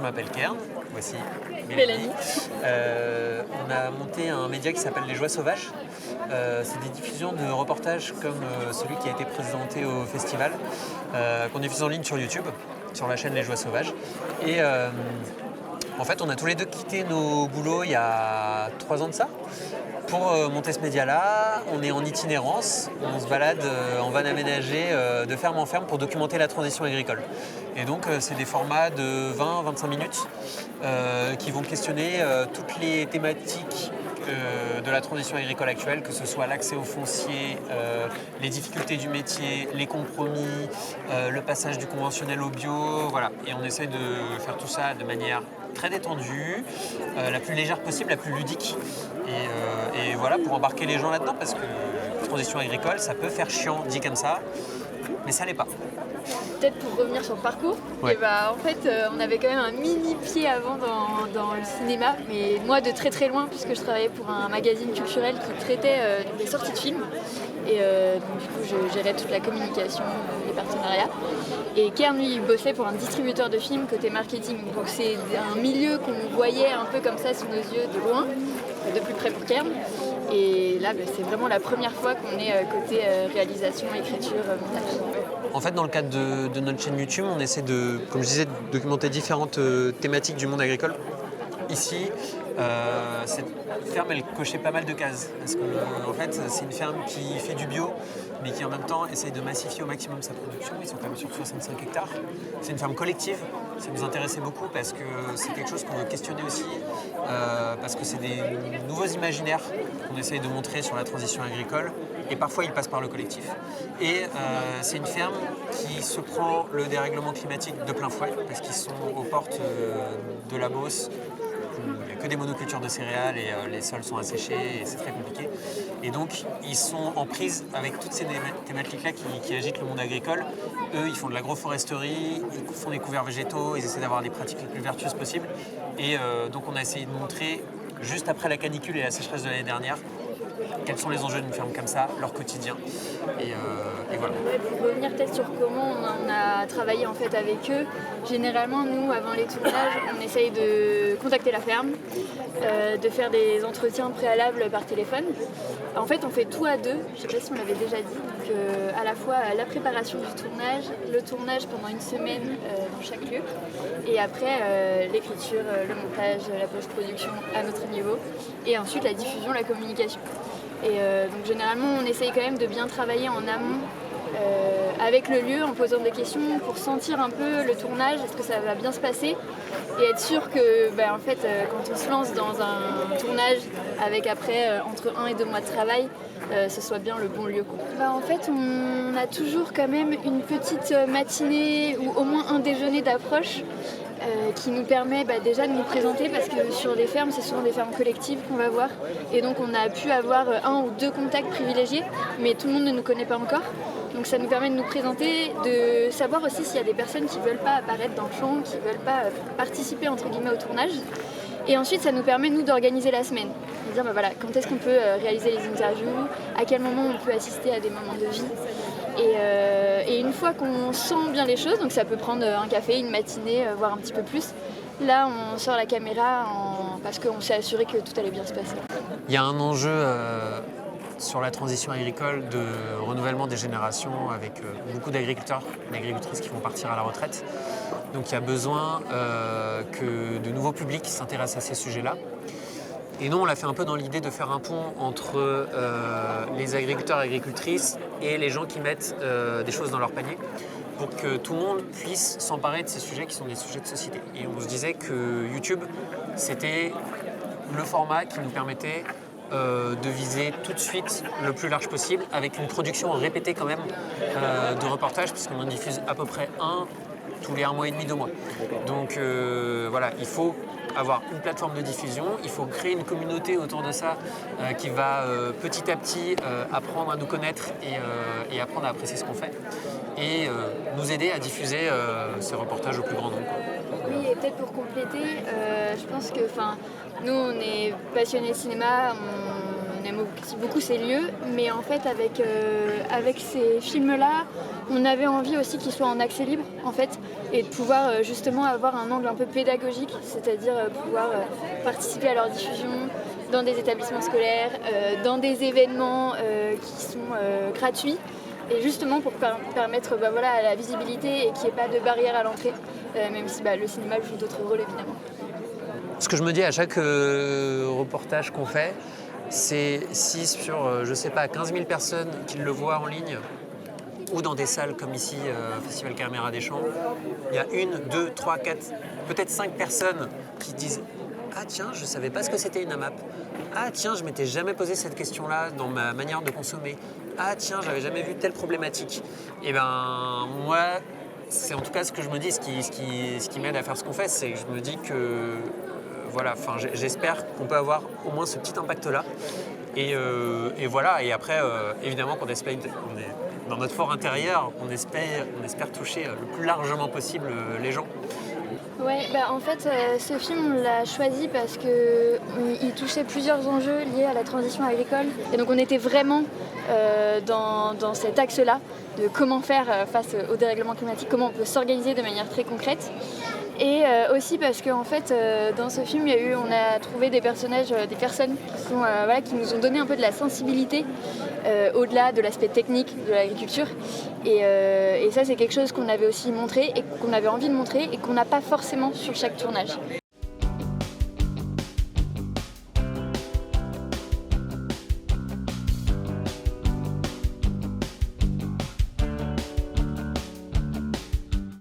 m'appelle Kern, voici Mélanie. On a monté un média qui s'appelle Les Joies Sauvages. C'est des diffusions de reportages comme celui qui a été présenté au festival, qu'on diffuse en ligne sur YouTube, sur la chaîne Les Joies Sauvages. Et en fait, on a tous les deux quitté nos boulots il y a 3 ans de ça pour monter ce média-là. On est en itinérance, on se balade en van aménagé de ferme en ferme pour documenter la transition agricole. Et donc c'est des formats de 20-25 minutes qui vont questionner toutes les thématiques de la transition agricole actuelle, que ce soit l'accès au foncier, les difficultés du métier, les compromis, le passage du conventionnel au bio, voilà. Et on essaie de faire tout ça de manière très détendue, la plus légère possible, la plus ludique. Et voilà, pour embarquer les gens là-dedans, parce que la transition agricole, ça peut faire chiant dit comme ça, mais ça l'est pas. Peut-être pour revenir sur le parcours, Ouais. et en fait on avait quand même un mini pied avant dans le cinéma, mais moi de très très loin puisque je travaillais pour un magazine culturel qui traitait des sorties de films et donc du coup je gérais toute la communication, les partenariats, et Kern lui il bossait pour un distributeur de films côté marketing, donc c'est un milieu qu'on voyait un peu comme ça sous nos yeux de loin, de plus près pour Kern. Et là, c'est vraiment la première fois qu'on est côté réalisation, écriture, montage. En fait, dans le cadre de notre chaîne YouTube, on essaie de, comme je disais, de documenter différentes thématiques du monde agricole. Ici, cette ferme, elle cochait pas mal de cases. Parce que, en fait, c'est une ferme qui fait du bio, mais qui en même temps essaye de massifier au maximum sa production. Ils sont quand même sur 65 hectares. C'est une ferme collective. Ça nous intéressait beaucoup parce que c'est quelque chose qu'on veut questionner aussi. Parce que c'est des nouveaux imaginaires qu'on essaye de montrer sur la transition agricole. Et parfois, ils passent par le collectif. Et c'est une ferme qui se prend le dérèglement climatique de plein fouet, parce qu'ils sont aux portes de la Beauce. Il n'y a que des monocultures de céréales et les sols sont asséchés et c'est très compliqué. Et donc, ils sont en prise avec toutes ces thématiques-là qui agitent le monde agricole. Eux, ils font de l'agroforesterie, ils font des couverts végétaux, ils essaient d'avoir des pratiques les plus vertueuses possibles. Et donc, on a essayé de montrer, juste après la canicule et la sécheresse de l'année dernière, quels sont les enjeux d'une ferme comme ça, leur quotidien. Et voilà. Pour revenir peut-être sur comment on a travaillé en fait avec eux, généralement nous avant les tournages on essaye de contacter la ferme, de faire des entretiens préalables par téléphone. En fait on fait tout à deux, je ne sais pas si on l'avait déjà dit, donc à la fois la préparation du tournage, le tournage pendant une semaine dans chaque lieu, et après l'écriture, le montage, la post-production à notre niveau, et ensuite la diffusion, la communication. Et donc généralement on essaye quand même de bien travailler en amont avec le lieu en posant des questions pour sentir un peu le tournage, est-ce que ça va bien se passer, et être sûr que en fait, quand on se lance dans un tournage avec après entre 1 et 2 mois de travail, ce soit bien le bon lieu. En fait on a toujours quand même une petite matinée ou au moins un déjeuner d'approche qui nous permet déjà de nous présenter, parce que sur les fermes, c'est souvent des fermes collectives qu'on va voir, et donc on a pu avoir 1 ou 2 contacts privilégiés, mais tout le monde ne nous connaît pas encore. Donc ça nous permet de nous présenter, de savoir aussi s'il y a des personnes qui ne veulent pas apparaître dans le champ, qui ne veulent pas participer entre guillemets au tournage. Et ensuite ça nous permet nous d'organiser la semaine, de dire quand est-ce qu'on peut réaliser les interviews, à quel moment on peut assister à des moments de vie. Et une fois qu'on sent bien les choses, donc ça peut prendre un café, une matinée, voire un petit peu plus, là on sort la caméra parce qu'on s'est assuré que tout allait bien se passer. Il y a un enjeu sur la transition agricole de renouvellement des générations avec beaucoup d'agriculteurs et d'agricultrices qui vont partir à la retraite. Donc il y a besoin que de nouveaux publics s'intéressent à ces sujets-là. Et nous, on l'a fait un peu dans l'idée de faire un pont entre les agriculteurs et agricultrices et les gens qui mettent des choses dans leur panier, pour que tout le monde puisse s'emparer de ces sujets qui sont des sujets de société. Et on se disait que YouTube, c'était le format qui nous permettait de viser tout de suite le plus large possible, avec une production répétée quand même de reportages, puisqu'on en diffuse à peu près un tous les 1 mois et demi, 2 mois. Donc voilà, il faut avoir une plateforme de diffusion, il faut créer une communauté autour de ça qui va petit à petit apprendre à nous connaître et apprendre à apprécier ce qu'on fait, et nous aider à diffuser ces reportages au plus grand nombre. Oui, et peut-être pour compléter, je pense que nous on est passionnés de cinéma, on on aime aussi beaucoup ces lieux, mais en fait avec ces films-là, on avait envie aussi qu'ils soient en accès libre en fait, et de pouvoir justement avoir un angle un peu pédagogique, c'est-à-dire pouvoir participer à leur diffusion dans des établissements scolaires, dans des événements qui sont gratuits, et justement pour permettre à la visibilité et qu'il n'y ait pas de barrière à l'entrée, même si le cinéma joue d'autres rôles évidemment. Ce que je me dis à chaque reportage qu'on fait, c'est si sur, 15 000 personnes qui le voient en ligne, ou dans des salles comme ici, Festival Caméra des Champs, il y a 1, 2, 3, 4, peut-être 5 personnes qui disent « Ah tiens, je ne savais pas ce que c'était une AMAP. Ah tiens, je ne m'étais jamais posé cette question-là dans ma manière de consommer. Ah tiens, j'avais jamais vu telle problématique. » Et ben moi, c'est en tout cas ce que je me dis, ce qui m'aide à faire ce qu'on fait, c'est que je me dis que j'espère qu'on peut avoir au moins ce petit impact-là. Et voilà, et après, évidemment qu'on espère, dans notre fort intérieur, on espère toucher le plus largement possible les gens. Ouais, en fait, ce film, on l'a choisi parce qu'il touchait plusieurs enjeux liés à la transition agricole. Et donc on était vraiment dans cet axe-là, de comment faire face au dérèglement climatique, comment on peut s'organiser de manière très concrète. Et aussi parce qu'en fait, dans ce film, on a trouvé des personnages, des personnes qui nous ont donné un peu de la sensibilité au-delà de l'aspect technique de l'agriculture. Et ça, c'est quelque chose qu'on avait aussi montré et qu'on avait envie de montrer et qu'on n'a pas forcément sur chaque tournage.